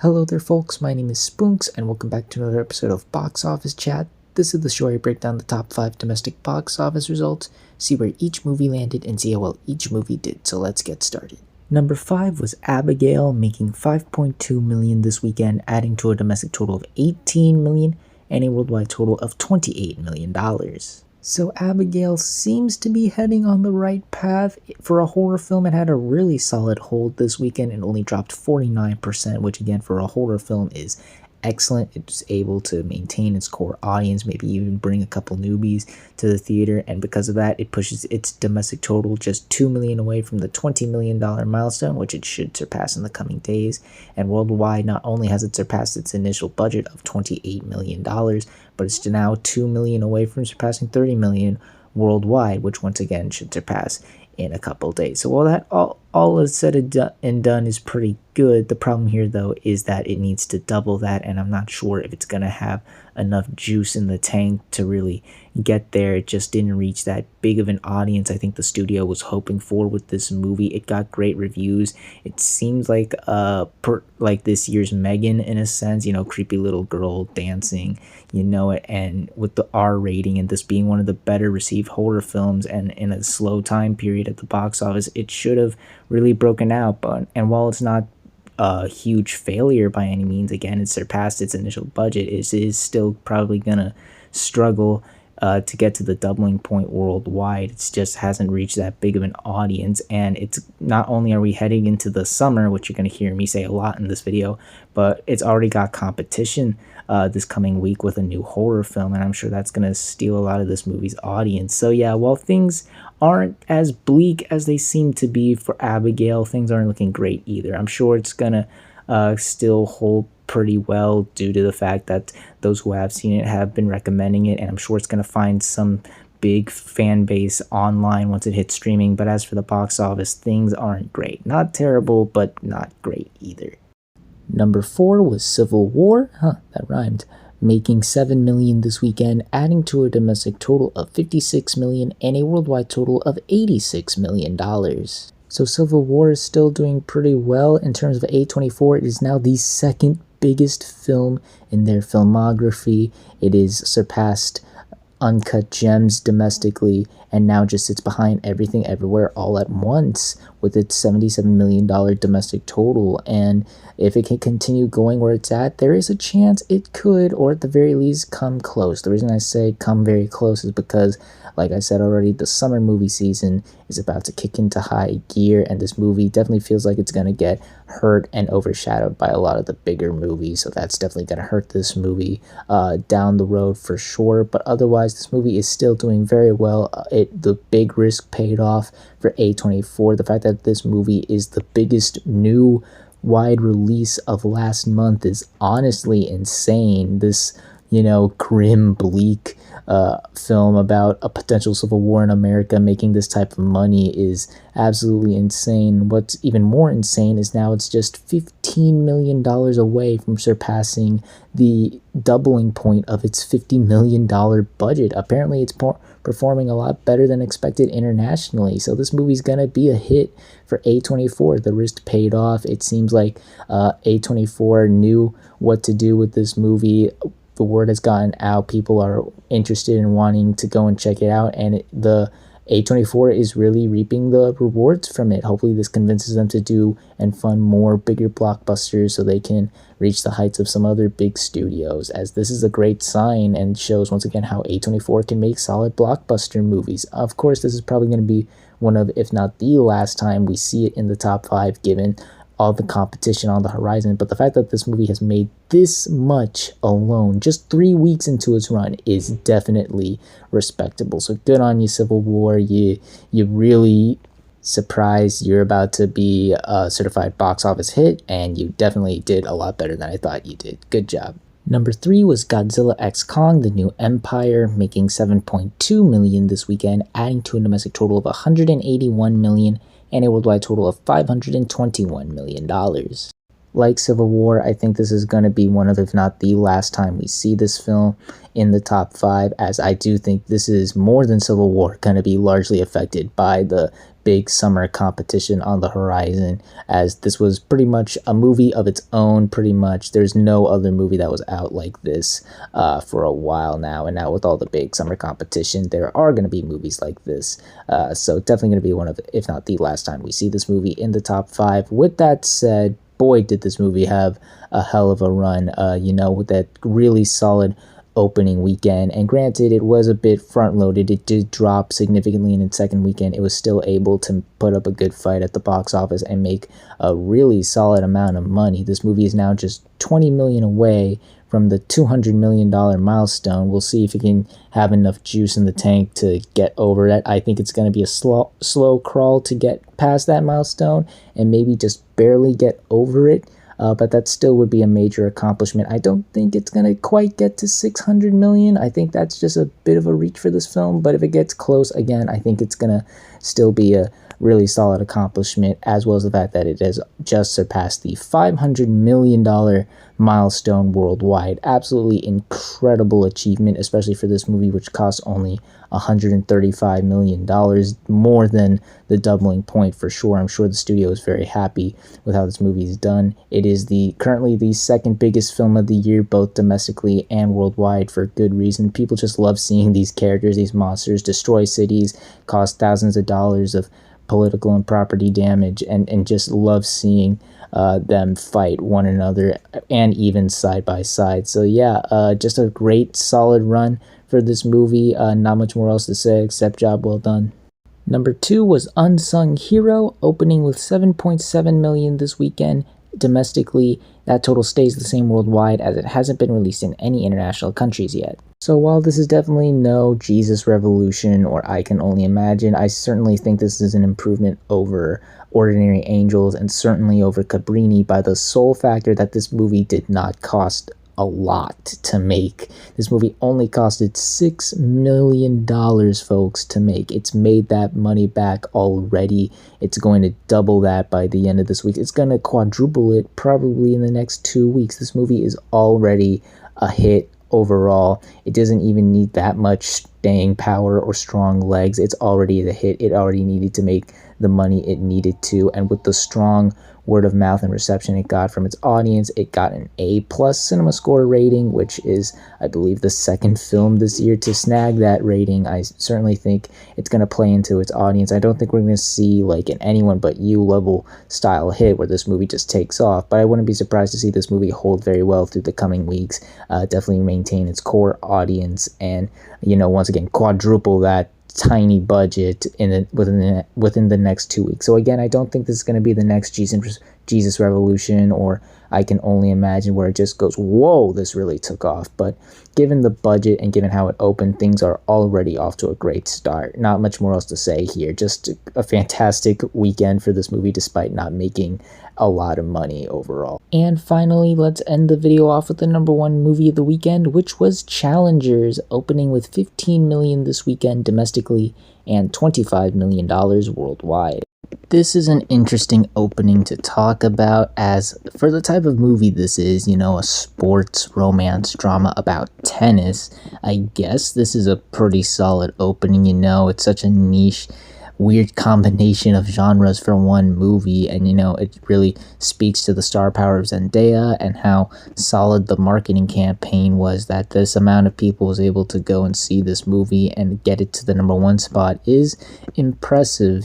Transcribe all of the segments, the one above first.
Hello there folks, my name is Spoonks and welcome back to another episode of Box Office Chat. This is the show where I break down the top 5 domestic box office results, see where each movie landed, and see how well each movie did, so let's get started. Number 5 was Abigail, making $5.2 million this weekend, adding to a domestic total of $18 million and a worldwide total of $28 million. So Abigail seems to be heading on the right path. For a horror film, it had a really solid hold this weekend and only dropped 49%, which again for a horror film is excellent. It's able to maintain its core audience, maybe even bring a couple newbies to the theater, and because of that, it pushes its domestic total just $2 million away from the $20 million milestone, which it should surpass in the coming days. And worldwide, not only has it surpassed its initial budget of $28 million, but it's now $2 million away from surpassing $30 million worldwide, which once again should surpass in a couple days. So while that all is said and done is pretty good, the problem here though is that it needs to double that, and I'm not sure if it's gonna have enough juice in the tank to really get there. It just didn't reach that big of an audience I think the studio was hoping for with this movie. It got great reviews. It seems like like this year's Megan in a sense, creepy little girl dancing, it, and with the R rating and this being one of the better received horror films and in a slow time period at the box office, it should have really broken out. And while it's not a huge failure by any means, again, it surpassed its initial budget, it is still probably gonna struggle to get to the doubling point worldwide. It just hasn't reached that big of an audience, and it's not only are we heading into the summer, which you're going to hear me say a lot in this video, but it's already got competition this coming week with a new horror film, and I'm sure that's going to steal a lot of this movie's audience. So yeah, while things aren't as bleak as they seem to be for Abigail, things aren't looking great either. I'm sure it's going to still hold pretty well due to the fact that those who have seen it have been recommending it, and I'm sure it's going to find some big fan base online once it hits streaming. But as for the box office, things aren't great. Not terrible, but not great either. Number 4 was Civil War, that rhymed, making $7 million this weekend, adding to a domestic total of $56 million and a worldwide total of $86 million. So Civil War is still doing pretty well in terms of A24. It is now the second biggest film in their filmography. It is surpassed Uncut Gems domestically and now just sits behind Everything Everywhere All at Once with its $77 million domestic total. And if it can continue going where it's at, there is a chance it could, or at the very least, come close. The reason I say come very close is because, like I said already, the summer movie season is about to kick into high gear, and this movie definitely feels like it's going to get hurt and overshadowed by a lot of the bigger movies, so that's definitely going to hurt this movie down the road for sure. But otherwise, this movie is still doing very well. The big risk paid off for A24. The fact that this movie is the biggest new wide release of last month is honestly insane. This grim, bleak film about a potential civil war in America making this type of money is absolutely insane. What's even more insane is now it's just $15 million away from surpassing the doubling point of its $50 million budget. Apparently it's performing a lot better than expected internationally, so this movie's gonna be a hit for A24. The risk paid off. It seems like A24 knew what to do with this movie. The word has gotten out. People are interested in wanting to go and check it out, and the A24 is really reaping the rewards from it. Hopefully this convinces them to do and fund more bigger blockbusters so they can reach the heights of some other big studios, as this is a great sign and shows once again how A24 can make solid blockbuster movies. Of course, this is probably going to be one of, if not the last time we see it in the top 5 given all the competition on the horizon, but the fact that this movie has made this much alone just 3 weeks into its run is definitely respectable. So good on you, Civil War. You really surprised you're about to be a certified box office hit, and you definitely did a lot better than I thought you did. Good job. Number 3 was Godzilla x Kong: The New Empire, making $7.2 million this weekend, adding to a domestic total of $181 million and a worldwide total of $521 million. like Civil War, I think this is going to be one of, if not the last time we see this film in the top 5, as I do think this is more than Civil War going to be largely affected by the big summer competition on the horizon, as this was pretty much a movie of its own. Pretty much there's no other movie that was out like this for a while now, and now with all the big summer competition, there are going to be movies like this, so definitely going to be one of, if not the last time we see this movie in the top 5. With that said, boy, did this movie have a hell of a run, with that really solid opening weekend. And granted, it was a bit front loaded, it did drop significantly in its second weekend. It was still able to put up a good fight at the box office and make a really solid amount of money. This movie is now just 20 million away from the $200 million milestone. We'll see if it can have enough juice in the tank to get over that. I think it's going to be a slow crawl to get past that milestone, and maybe just barely get over it. But that still would be a major accomplishment. I don't think it's going to quite get to 600 million. I think that's just a bit of a reach for this film. But if it gets close, again, I think it's going to still be a really solid accomplishment, as well as the fact that it has just surpassed the $500 million milestone worldwide. Absolutely incredible achievement, especially for this movie, which cost only $135 million, more than the doubling point for sure. I'm sure the studio is very happy with how this movie is done. It is currently the second biggest film of the year, both domestically and worldwide, for good reason. People just love seeing these characters, these monsters, destroy cities, cause thousands of dollars of political and property damage, and just love seeing them fight one another, and even side by side. So yeah, just a great solid run for this movie. Not much more else to say except job well done. Number 2 was Unsung Hero, opening with 7.7 million this weekend. Domestically, that total stays the same worldwide, as it hasn't been released in any international countries yet. So while this is definitely no Jesus Revolution or I Can Only Imagine, I certainly think this is an improvement over Ordinary Angels, and certainly over Cabrini, by the sole factor that this movie did not cost a lot to make. This movie only costed $6 million, folks, to make. It's made that money back already. It's going to double that by the end of this week. It's going to quadruple it probably in the next 2 weeks. This movie is already a hit overall. It doesn't even need that much staying power or strong legs. It's already the hit. It already needed to make the money it needed to, and with the strong word of mouth and reception it got from its audience, it got an A+ cinema score rating, which is, I believe, the second film this year to snag that rating. I certainly think it's going to play into its audience. I don't think we're going to see like an Anyone But You level style hit where this movie just takes off, but I wouldn't be surprised to see this movie hold very well through the coming weeks, definitely maintain its core audience, and once again quadruple that tiny budget within the next 2 weeks. So again, I don't think this is going to be the next Jesus Revolution or I Can Only Imagine, where it just goes, whoa, this really took off. But given the budget and given how it opened, things are already off to a great start. Not much more else to say here. Just a fantastic weekend for this movie, despite not making a lot of money overall. And finally, let's end the video off with the number 1 movie of the weekend, which was Challengers, opening with 15 million this weekend domestically and $25 million worldwide. This is an interesting opening to talk about, as for the type of movie this is, a sports romance drama about tennis, I guess this is a pretty solid opening. It's such a niche, weird combination of genres for one movie, and it really speaks to the star power of Zendaya and how solid the marketing campaign was, that this amount of people was able to go and see this movie and get it to the number 1 spot is impressive,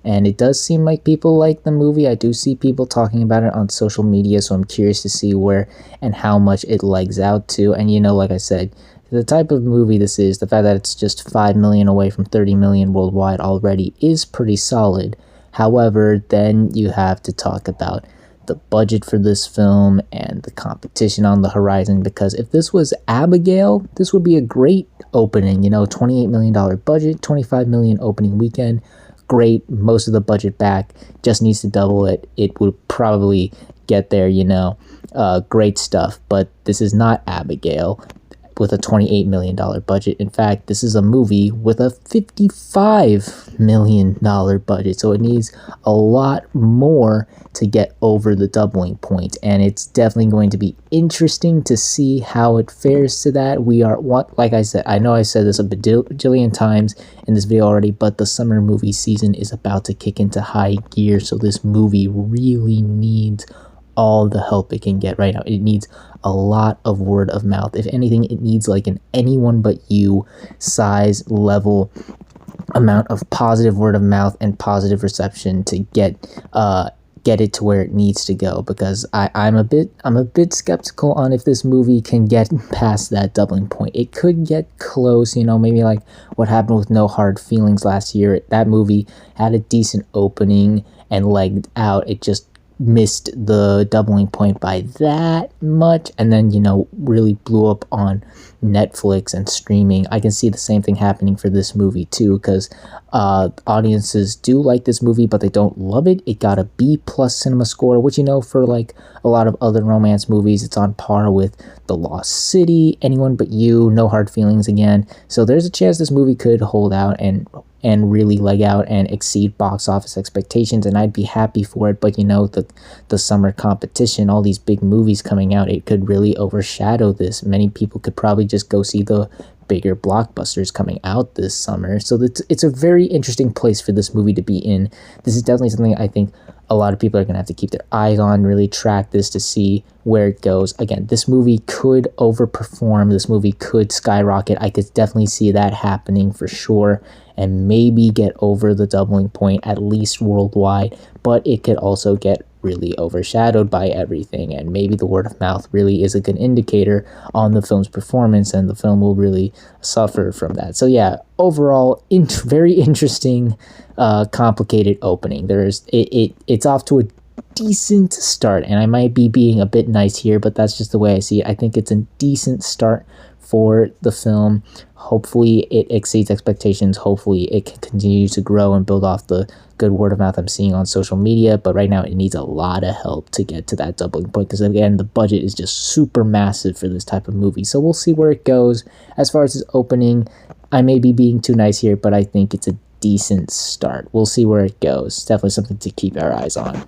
and it does seem like people like the movie. I do see people talking about it on social media, so I'm curious to see where and how much it legs out to. And like I said, the type of movie this is, the fact that it's just 5 million away from 30 million worldwide already is pretty solid. However, then you have to talk about the budget for this film and the competition on the horizon, because if this was Abigail, this would be a great opening. $28 million budget, 25 million opening weekend. Great, most of the budget back, just needs to double it. It would probably get there, great stuff. But this is not Abigail. with a $28 million budget. In fact, this is a movie with a $55 million budget, so it needs a lot more to get over the doubling point, and it's definitely going to be interesting to see how it fares to that. Like I said, I know I said this a bajillion times in this video already, but the summer movie season is about to kick into high gear, so this movie really needs all the help it can get right now. It needs a lot of word of mouth. If anything, it needs like an Anyone But You size level amount of positive word of mouth and positive reception to get it to where it needs to go, because I'm a bit skeptical on if this movie can get past that doubling point. It could get close, maybe like what happened with No Hard Feelings last year. That movie had a decent opening and legged out. It just missed the doubling point by that much, and then really blew up on Netflix and streaming. I can see the same thing happening for this movie too, because audiences do like this movie, but they don't love it. It got a B+ cinema score, which for like a lot of other romance movies, it's on par with The Lost City, Anyone But You, No Hard Feelings again. So there's a chance this movie could hold out and really leg out and exceed box office expectations, and I'd be happy for it. But the summer competition, all these big movies coming out, it could really overshadow this. Many people could probably just go see the bigger blockbusters coming out this summer. So it's a very interesting place for this movie to be in. This is definitely something I think a lot of people are going to have to keep their eyes on, really track this to see where it goes. Again, this movie could overperform. This movie could skyrocket. I could definitely see that happening for sure, and maybe get over the doubling point, at least worldwide. But it could also get really overshadowed by everything, and maybe the word of mouth really is a good indicator on the film's performance, and the film will really suffer from that. So yeah, overall, very interesting, complicated opening. It's off to a decent start, and I might be being a bit nice here, but that's just the way I see it. I think it's a decent start for the film. Hopefully it exceeds expectations. Hopefully it can continue to grow and build off the good word of mouth I'm seeing on social media, but right now it needs a lot of help to get to that doubling point, because again, the budget is just super massive for this type of movie. So we'll see where it goes. As far as its opening, I may be being too nice here, but I think it's a decent start. We'll see where it goes. It's definitely something to keep our eyes on.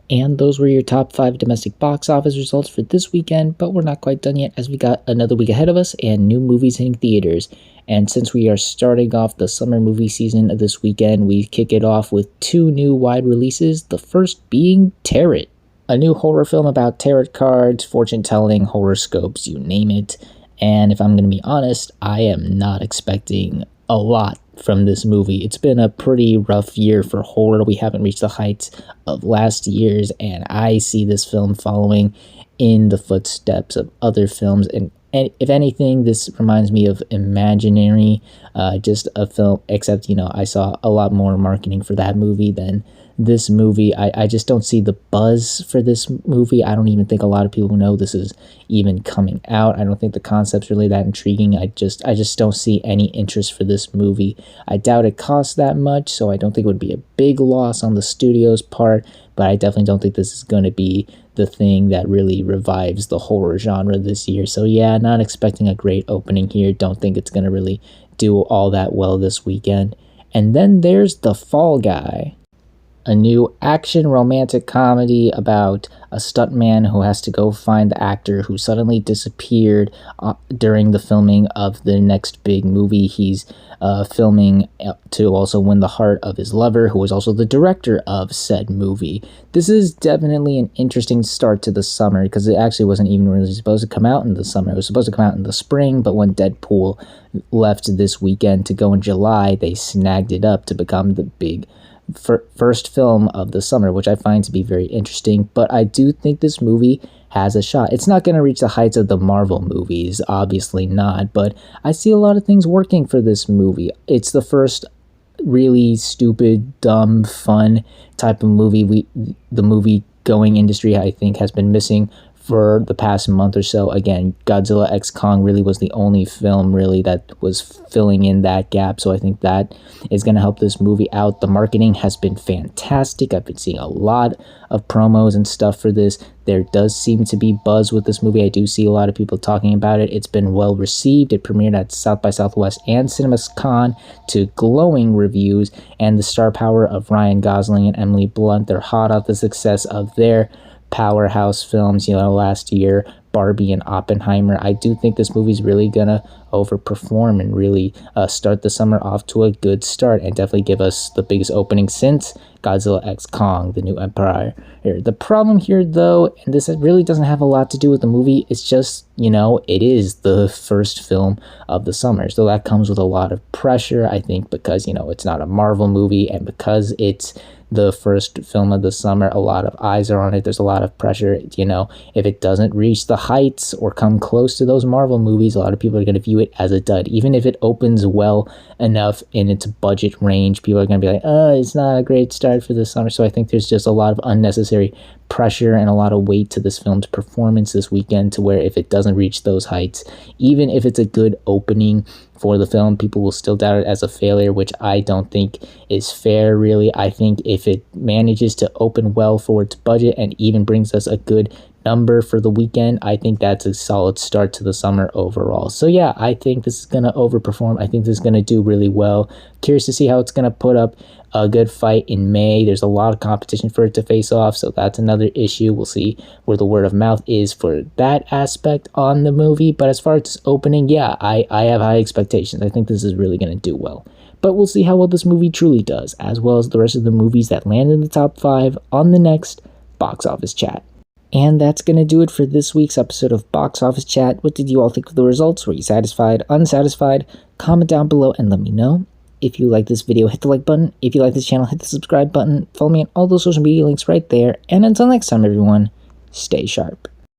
And those were your top 5 domestic box office results for this weekend, but we're not quite done yet, as we got another week ahead of us and new movies hitting theaters. And since we are starting off the summer movie season this weekend, we kick it off with 2 new wide releases, the first being Tarot, a new horror film about tarot cards, fortune-telling, horoscopes, you name it. And if I'm going to be honest, I am not expecting a lot from this movie. It's been a pretty rough year for horror. We haven't reached the heights of last year's, and I see this film following in the footsteps of other films. And if anything, this reminds me of Imaginary, just a film, except, I saw a lot more marketing for that movie than this movie. I just don't see the buzz for this movie. I don't even think a lot of people know this is even coming out. I don't think the concept's really that intriguing. I just don't see any interest for this movie. I doubt it costs that much, so I don't think it would be a big loss on the studio's part, but I definitely don't think this is going to be the thing that really revives the horror genre this year. So yeah, not expecting a great opening here. Don't think it's going to really do all that well this weekend. And then there's The Fall Guy, a new action romantic comedy about a stuntman who has to go find the actor who suddenly disappeared during the filming of the next big movie he's filming, to also win the heart of his lover, who was also the director of said movie. This is definitely an interesting start to the summer, because it actually wasn't even really supposed to come out in the summer. It was supposed to come out in the spring, but when Deadpool left this weekend to go in July, they snagged it up to become the big first film of the summer, which I find to be very interesting. But I do think this movie has a shot. It's not going to reach the heights of the Marvel movies, obviously not, but I see a lot of things working for this movie. It's the first really stupid, dumb, fun type of movie the movie going industry, I think, has been missing for the past month or so. Again, Godzilla x Kong really was the only film really that was filling in that gap, so I think that is going to help this movie out. The marketing has been fantastic. I've been seeing a lot of promos and stuff for this. There does seem to be buzz with this movie. I do see a lot of people talking about it. It's been well received. It premiered at South by Southwest and CinemaCon to glowing reviews, and the star power of Ryan Gosling and Emily Blunt, they're hot off the success of their powerhouse films, last year, Barbie and Oppenheimer. I do think this movie's really gonna overperform and really start the summer off to a good start, and definitely give us the biggest opening since Godzilla x Kong, The New Empire. The problem here, though, and this really doesn't have a lot to do with the movie, it's just, it is the first film of the summer, so that comes with a lot of pressure, I think, because, it's not a Marvel movie, and because it's the first film of the summer, a lot of eyes are on it. There's a lot of pressure. If it doesn't reach the heights or come close to those Marvel movies, a lot of people are going to view it as a dud. Even if it opens well enough in its budget range, people are going to be like, it's not a great start for the summer. So I think there's just a lot of unnecessary pressure and a lot of weight to this film's performance this weekend, to where if it doesn't reach those heights, even if it's a good opening for the film, people will still doubt it as a failure, which I don't think is fair, really. I think if it manages to open well for its budget and even brings us a good number for the weekend, I think that's a solid start to the summer overall. So yeah, I think this is going to overperform. I think this is going to do really well. Curious to see how it's going to put up a good fight in May. There's a lot of competition for it to face off, so that's another issue. We'll see where the word of mouth is for that aspect on the movie. But as far as opening, yeah, I have high expectations. I think this is really going to do well. But we'll see how well this movie truly does, as well as the rest of the movies that land in the top 5 on the next Box Office Chat. And that's going to do it for this week's episode of Box Office Chat. What did you all think of the results? Were you satisfied, unsatisfied? Comment down below and let me know. If you like this video, hit the like button. If you like this channel, hit the subscribe button. Follow me on all those social media links right there. And until next time, everyone, stay sharp.